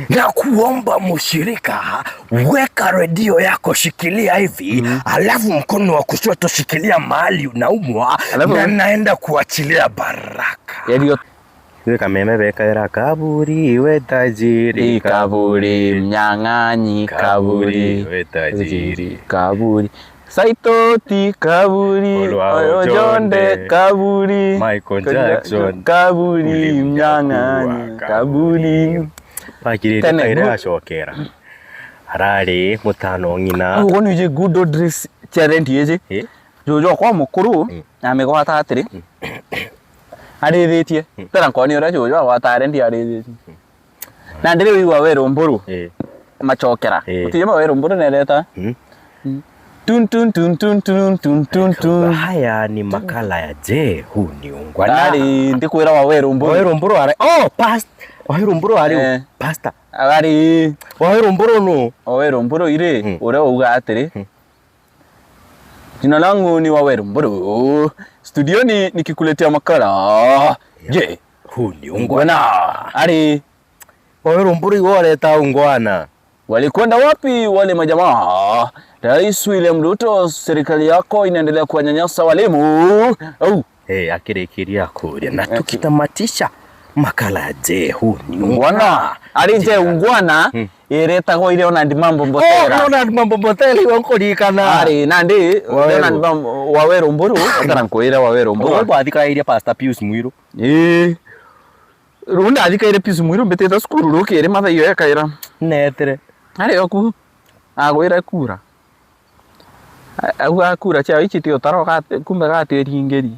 Na kuomba mshirika, weka redio yako, shikilia hivi, alafu mkono wa kushoto shikilia mahali unaumwa, na naenda kuachilia baraka. Yaani weka meme weka kaburi we tajiri, kaburi mnyang'anyi, kaburi we tajiri, kaburi Saitoti, kaburi Ojonde, kaburi Michael Jackson, kaburi mnyang'anyi, kaburi pakirite kaira ashokera harari mutano ngina ugo nije good dress challenge yeje jojo kwa mukuru amegwata atiri arithitie tara kwani ora jojo agwatare ndi arithitie na ndire wiwa wero mburu machokera utiye wero mburu nereta tun tun tun tun tun tun tun tun. Haya ni makala ya Je, huu ni ungwana. Ari ndikwira wawero mburu. Wawero mburu ari. Oh, past. Wawero mburu ari pasta. Ari wawero mburu no. Wawero mburu ire ore uga atiri. Jina langu ni Wawero Mburu. Studio ni nikikuletea makala. Je, huu ni ungwana. Ari Wawero mburu waleta ungwana. Walikwenda wapi wale majamaa? Rais William Ruto, serikali yako inaendelea kuwanyanyasa walimu. Akirekiria kuria na tukitamatisha makala ya Je, huu ni ungwana. Ari je ungwana iretagwo ile ona ndi mambo mbotera. Ona ndi mambo mbotera wankurikana. Ari nandi ona ndi Wawero Mburu atara nkoira Wawero Mburu. Oba athika ile Pastor Pius Muiru. Runda athika ile Pius Muiru mbeteta skuru rukire mathayo yakaira. Netere. Ari oku agwira kura. Agwa kura cha ichi tio taro kumbe gatiri ngeri